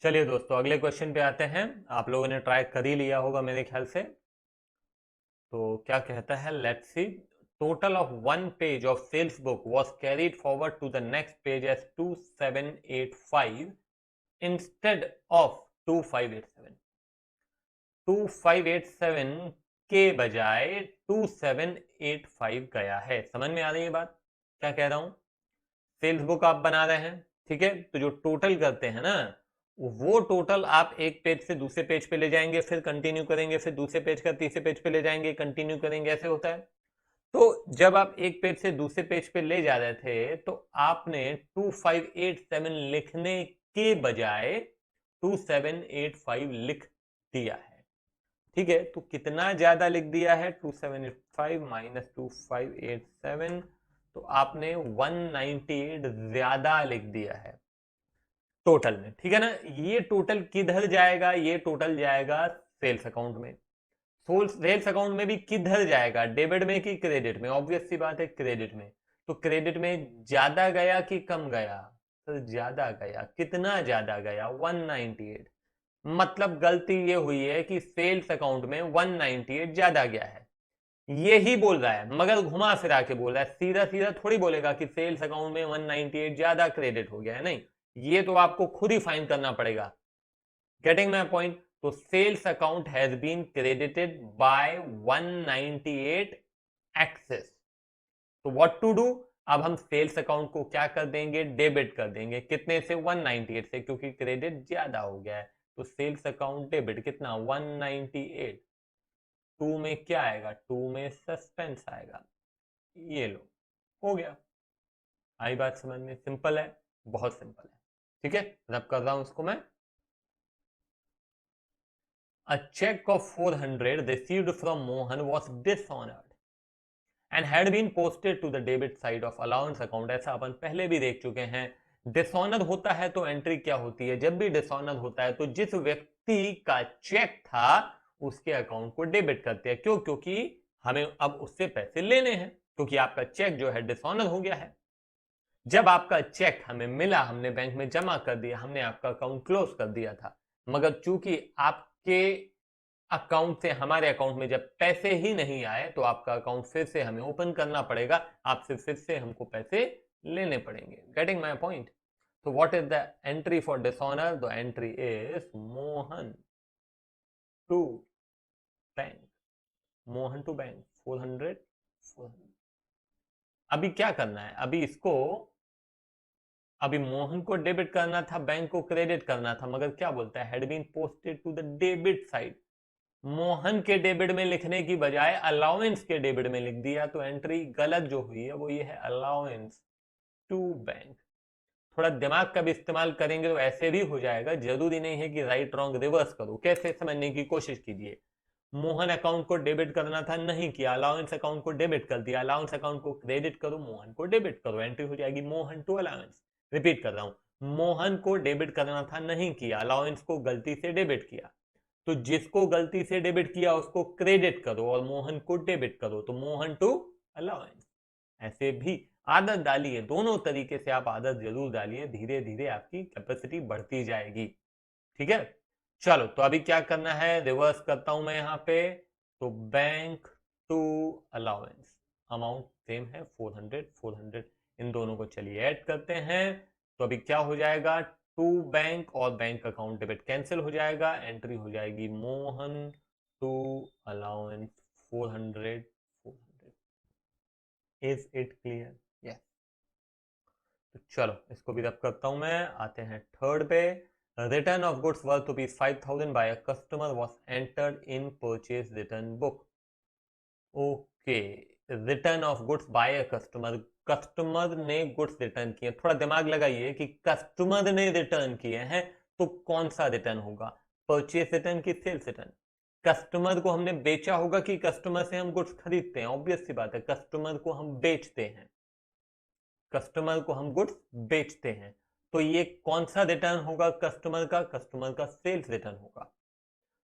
चलिए दोस्तों, अगले क्वेश्चन पे आते हैं। आप लोगों ने ट्राई कर ही लिया होगा मेरे ख्याल से। तो क्या कहता है, let's see. Total of one page of sales book was carried forward to the next page as 2785 instead of 2587। 2587 के बजाय 2785 गया है। समझ में आ रही है बात क्या कह रहा हूं? सेल्स बुक आप बना रहे हैं, ठीक है? तो जो टोटल करते हैं ना, वो टोटल आप एक पेज से दूसरे पेज पे ले जाएंगे, फिर कंटिन्यू करेंगे, फिर दूसरे पेज का तीसरे पेज पे ले जाएंगे, कंटिन्यू करेंगे, ऐसे होता है। तो जब आप एक पेज से दूसरे पेज पे ले जा रहे थे तो आपने 2587 लिखने के बजाय 2785 लिख दिया है। ठीक है, तो कितना ज्यादा लिख दिया है? 2785 माइनस 2587, तो आपने 198 ज्यादा लिख दिया है टोटल में। ठीक है ना? ये टोटल किधर जाएगा? ये टोटल जाएगा सेल्स अकाउंट में। सेल्स अकाउंट में भी किधर जाएगा? डेबिट में कि क्रेडिट में? ऑब्वियस सी बात है, क्रेडिट में। तो क्रेडिट में ज्यादा गया कि कम गया? तो ज्यादा गया। कितना ज्यादा गया? 198। मतलब गलती ये हुई है कि सेल्स अकाउंट में 198 ज्यादा गया है, ये ही बोल रहा है, मगर घुमा फिरा के बोल रहा है। सीधा सीधा थोड़ी बोलेगा कि सेल्स अकाउंट में 198 ज्यादा क्रेडिट हो गया है, नहीं। ये तो आपको खुद ही फाइंड करना पड़ेगा। Getting my point? तो sales account has been credited by 198 excess. तो व्हाट टू डू? अब हम सेल्स अकाउंट को क्या कर देंगे? डेबिट कर देंगे। कितने से? 198 से, क्योंकि क्रेडिट ज्यादा हो गया है। तो सेल्स अकाउंट डेबिट कितना? 198। टू में क्या आएगा? टू में सस्पेंस आएगा। ये लो, हो गया। आई बात समझ में? सिंपल है, बहुत सिंपल है। ठीक है, रब कर रहा हूं उसको मैं। A check of 400 received from Mohan was dishonored and had been posted to the debit side of allowance account। ऐसा अपन पहले भी देख चुके हैं। डिसऑनर होता है तो एंट्री क्या होती है? जब भी डिसऑनर होता है तो जिस व्यक्ति का चेक था उसके अकाउंट को डेबिट करते हैं। क्यों? क्योंकि हमें अब उससे पैसे लेने हैं, क्योंकि आपका चेक जो है डिसऑनर हो गया है। जब आपका चेक हमें मिला, हमने बैंक में जमा कर दिया, हमने आपका अकाउंट क्लोज कर दिया था, मगर चूंकि आपके अकाउंट से हमारे अकाउंट में जब पैसे ही नहीं आए तो आपका अकाउंट फिर से हमें ओपन करना पड़ेगा, आपसे फिर से हमको पैसे लेने पड़ेंगे। Getting my point? तो what is the entry for dishonour? The entry is Mohan to bank. Mohan to bank 400। 400। अभी क्या करना है? अभी मोहन को डेबिट करना था, बैंक को क्रेडिट करना था, मगर क्या बोलता है? Had been posted to the debit side. Mohan के डेबिट में लिखने की बजाय अलाउंस के डेबिट में लिख दिया, तो एंट्री गलत जो हुई है वो ये है, अलाउंस टू बैंक। थोड़ा दिमाग का भी इस्तेमाल करेंगे तो ऐसे भी हो जाएगा। जरूरी नहीं है कि राइट रॉन्ग रिवर्स करो। कैसे? समझने की कोशिश कीजिए। मोहन अकाउंट को डेबिट करना था, नहीं किया, अलाउंस अकाउंट को डेबिट कर दिया। अलाउंस अकाउंट को क्रेडिट करो, मोहन को डेबिट करो, एंट्री हो जाएगी मोहन टू अलाउंस। रिपीट कर रहा हूं, मोहन को डेबिट करना था, नहीं किया, अलाउंस को गलती से डेबिट किया। तो जिसको गलती से डेबिट किया उसको क्रेडिट करो और मोहन को डेबिट करो, तो मोहन टू अलाउंस। ऐसे भी आदत डालिए, दोनों तरीके से आप आदत जरूर डालिए, धीरे धीरे आपकी कैपेसिटी बढ़ती जाएगी। ठीक है, चलो तो अभी क्या करना है, रिवर्स करता हूं मैं यहां पे। तो bank to allowance, amount same है 400 400, इन दोनों को चलिए ऐड करते हैं। तो अभी क्या हो जाएगा? टू बैंक और बैंक अकाउंट डेबिट कैंसिल हो जाएगा, एंट्री हो जाएगी Mohan to allowance 400 400। Is it clear? Yes. तो चलो इसको भी रब करता हूं मैं। आते हैं थर्ड पे। Return of goods worth rupees 5000 by a customer was entered in purchase return book. Okay, return of goods by a customer, customer ने गुड्स रिटर्न किए। थोड़ा दिमाग लगाइए कि कस्टमर ने रिटर्न किए हैं तो कौन सा रिटर्न होगा? परचेज रिटर्न की सेल्स रिटर्न? कस्टमर को हमने बेचा होगा कि कस्टमर से हम गुड्स खरीदते हैं? ऑब्वियस सी बात है, कस्टमर को हम बेचते हैं। कस्टमर को हम गुड्स बेचते हैं, तो ये कौन सा रिटर्न होगा कस्टमर का? कस्टमर का सेल्स रिटर्न होगा।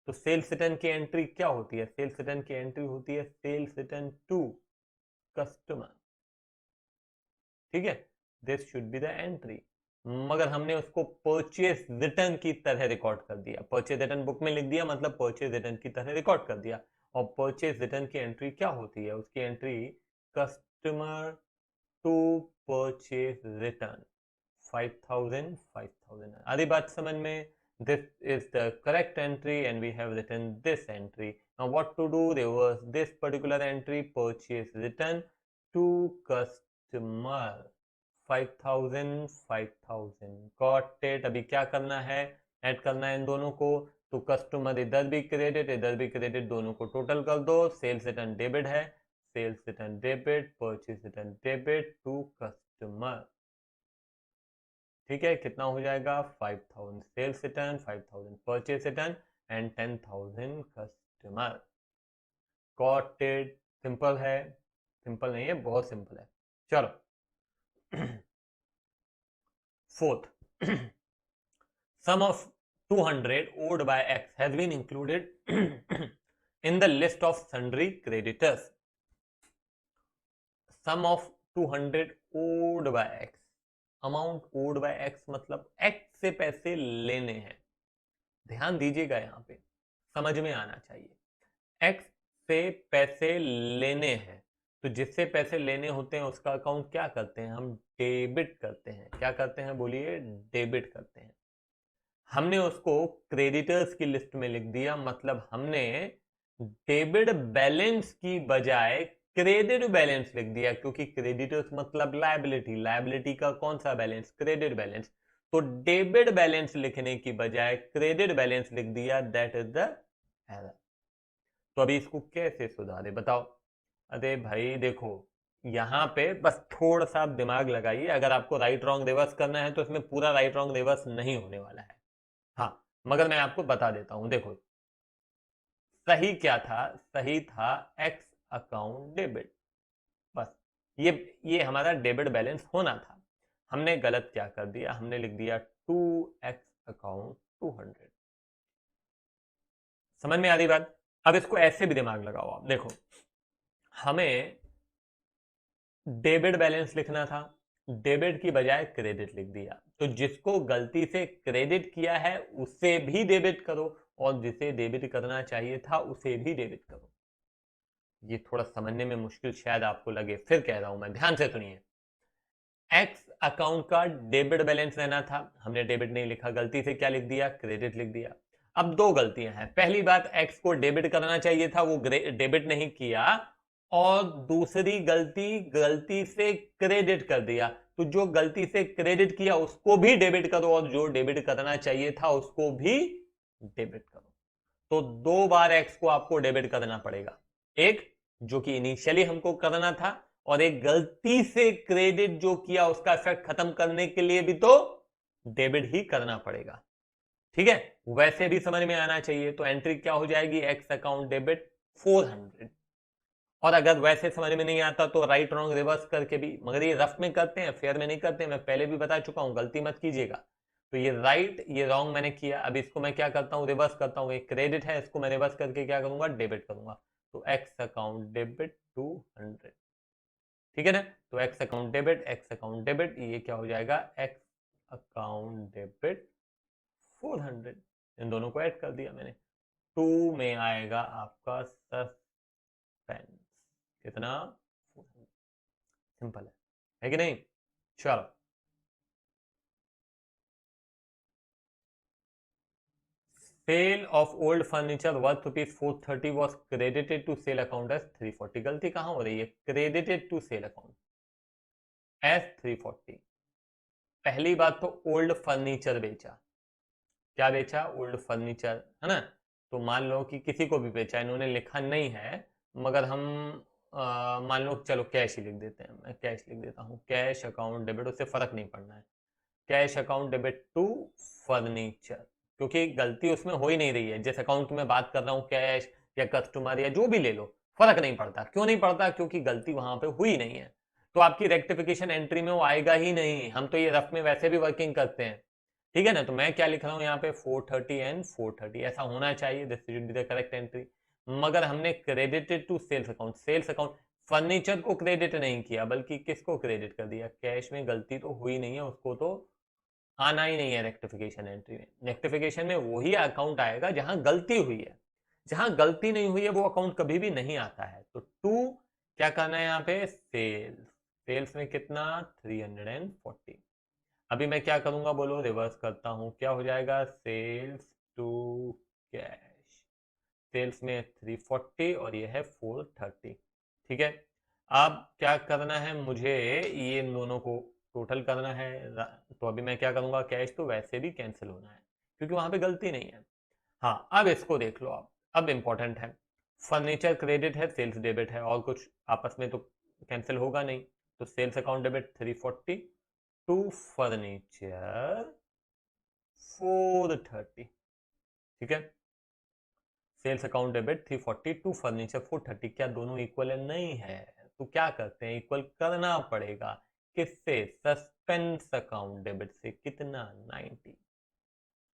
तो सेल्स रिटर्न की एंट्री क्या होती है? सेल्स रिटर्न की एंट्री होती है सेल्स रिटर्न टू कस्टमर। ठीक है, this should be the entry. मगर हमने उसको परचेज रिटर्न की तरह रिकॉर्ड कर दिया, परचेज रिटर्न बुक में लिख दिया, मतलब परचेज रिटर्न की तरह रिकॉर्ड कर दिया। और परचेज रिटर्न की एंट्री क्या होती है? उसकी entry customer to purchase return 5000 5000। आधी बात समझ में? this is the correct entry and we have written this entry. Now what to do? Reverse this particular entry, purchase return to customer 5000 5000। got it? अभी क्या करना है? ऐड करना है इन दोनों को। तो कस्टमर इधर भी क्रेडिट इधर भी क्रेडिट, दोनों को टोटल कर दो। सेल्स रिटर्न डेबिट है, sales return debit, purchase return debit to customer. ठीक है, कितना हो जाएगा? 5000 sales return, 5000 purchase return and 10000 customer. Got it? Simple है? सिंपल नहीं है, बहुत सिंपल है। चलो fourth, sum of 200 owed by X has been included in the list of sundry creditors. Sum of 200 owed by X, amount owed by X मतलब X से पैसे लेने हैं। ध्यान दीजिएगा, यहां पे समझ में आना चाहिए। X से पैसे लेने हैं, तो जिससे पैसे लेने होते हैं उसका अकाउंट क्या करते हैं? हम डेबिट करते हैं। क्या करते हैं? बोलिए, डेबिट करते हैं। हमने उसको क्रेडिटर्स की लिस्ट में लिख दिया, मतलब हमने डेबिट बैलेंस की बजाय क्रेडिट बैलेंस लिख दिया, क्योंकि क्रेडिटर्स मतलब लायबिलिटी, लायबिलिटी का कौन सा बैलेंस? Credit balance. तो डेबिट बैलेंस लिखने की बजाय क्रेडिट बैलेंस लिख दिया, दैट इज द एरर। तो अभी इसको कैसे सुधारे बताओ? अरे भाई देखो, यहां पे बस थोड़ा सा दिमाग लगाइए। अगर आपको राइट रॉन्ग रिवर्स करना है तो इसमें पूरा राइट रॉन्ग रिवर्स नहीं होने वाला है। हाँ, मगर मैं आपको बता देता हूं। देखो, सही क्या था? सही था एक्स अकाउंट डेबिट। बस ये हमारा डेबिट बैलेंस होना था। हमने गलत क्या कर दिया? हमने लिख दिया 2x अकाउंट 200। समझ में आ रही बात? अब इसको ऐसे भी दिमाग लगाओ आप। देखो, हमें डेबिट बैलेंस लिखना था, डेबिट की बजाय क्रेडिट लिख दिया। तो जिसको गलती से क्रेडिट किया है उसे भी डेबिट करो, और जिसे डेबिट करना चाहिए था उसे भी डेबिट करो। ये थोड़ा समझने में मुश्किल शायद आपको लगे, फिर कह रहा हूं मैं, ध्यान से सुनिए। एक्स अकाउंट का डेबिट बैलेंस रहना था, हमने डेबिट नहीं लिखा, गलती से क्या लिख दिया? क्रेडिट लिख दिया। अब दो गलतियां हैं। पहली बात, एक्स को डेबिट करना चाहिए था, वो डेबिट नहीं किया। और दूसरी गलती, गलती से क्रेडिट कर दिया। तो जो गलती से क्रेडिट किया उसको भी डेबिट करो, और जो डेबिट करना चाहिए था उसको भी डेबिट करो। तो दो बार एक्स को आपको डेबिट करना पड़ेगा। एक जो कि इनिशियली हमको करना था, और एक गलती से क्रेडिट जो किया उसका इफेक्ट खत्म करने के लिए भी तो डेबिट ही करना पड़ेगा। ठीक है, वैसे भी समझ में आना चाहिए। तो एंट्री क्या हो जाएगी? X account debit 400। और अगर वैसे समझ में नहीं आता तो राइट रॉन्ग रिवर्स करके भी, मगर ये रफ में करते हैं, फेयर में नहीं करते, मैं पहले भी बता चुका हूं, गलती मत कीजिएगा। तो ये राइट ये रॉन्ग मैंने किया। अब इसको मैं क्या करता हूं? रिवर्स करता हूं। एक क्रेडिट है, इसको मैं रिवर्स करके क्या करूंगा? डेबिट करूंगा। तो एक्स अकाउंट डेबिट 200। ठीक है ना? तो x account debit, x account debit, ये क्या हो जाएगा? X account debit 400। इन दोनों को ऐड कर दिया मैंने। 2 में आएगा आपका सस्पेंस। कितना? 400। सिंपल है कि नहीं? चलो, sale of old furniture worth ₹430 was credited to sale account as 340। गलती कहां हो रही है? Credited to sale account as 340। पहली बात तो ओल्ड फर्नीचर बेचा। क्या बेचा? ओल्ड फर्नीचर, है ना? तो मान लो कि किसी को भी बेचा, इन्होंने लिखा नहीं है, मगर हम मान लो, चलो कैश ही लिख देते हैं। मैं कैश लिख देता हूं, कैश अकाउंट डेबिट, उससे फर्क नहीं पड़ना है। Cash account debit to furniture, क्योंकि गलती उसमें हो ही नहीं रही है। जिस अकाउंट की मैं बात कर रहा हूं, कैश या कस्टमर या जो भी ले लो, फर्क नहीं पड़ता। क्यों नहीं पड़ता? क्योंकि गलती वहां पे हुई नहीं है। तो आपकी रेक्टिफिकेशन एंट्री में वो आएगा ही नहीं। हम तो ये रफ में वैसे भी वर्किंग करते हैं। ठीक है ना? तो मैं क्या लिख रहा हूं यहाँ पे? 430 एंड 430 ऐसा होना चाहिए, this should be the correct entry. मगर हमने credited to sales account, sales account, furniture को क्रेडिट नहीं किया, बल्कि किसको क्रेडिट कर दिया? कैश में गलती तो हुई नहीं है, उसको तो आना ही नहीं है रेक्टिफिकेशन एंट्री में। रेक्टिफिकेशन में वही अकाउंट आएगा जहां गलती हुई है, जहां गलती नहीं हुई है वो अकाउंट कभी भी नहीं आता है। तो टू क्या करना है यहाँ पे, सेल्स। सेल्स में कितना, 340। अभी मैं क्या करूंगा बोलो, रिवर्स करता हूं, क्या हो जाएगा, सेल्स टू कैश। सेल्स में 340 और ये है 430। ठीक है, अब क्या करना है मुझे, ये दोनों को टोटल करना है। तो अभी मैं क्या करूंगा, कैश तो वैसे भी कैंसिल होना है क्योंकि वहां पे गलती नहीं है। हाँ, अब इसको देख लो आप, अब इंपॉर्टेंट है, फर्नीचर क्रेडिट है, सेल्स डेबिट है, और कुछ आपस में तो कैंसिल होगा नहीं। तो sales account debit 340 to furniture 430। ठीक है, sales account debit 340 to furniture 430, क्या दोनों इक्वल है, नहीं है। तो क्या करते हैं, इक्वल करना पड़ेगा, किससे, सस्पेंस अकाउंट डेबिट से, कितना, 90।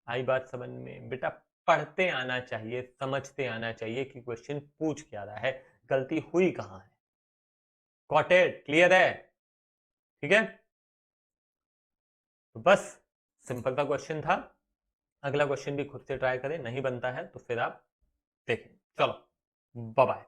आई बात समझ में बेटा, पढ़ते आना चाहिए, समझते आना चाहिए कि क्वेश्चन पूछ क्या रहा है, गलती हुई कहां है। गॉट इट, क्लियर है, ठीक है। तो बस सिंपल सा क्वेश्चन था। अगला क्वेश्चन भी खुद से ट्राई करें, नहीं बनता है तो फिर आप देखें। चलो, बाय बाय।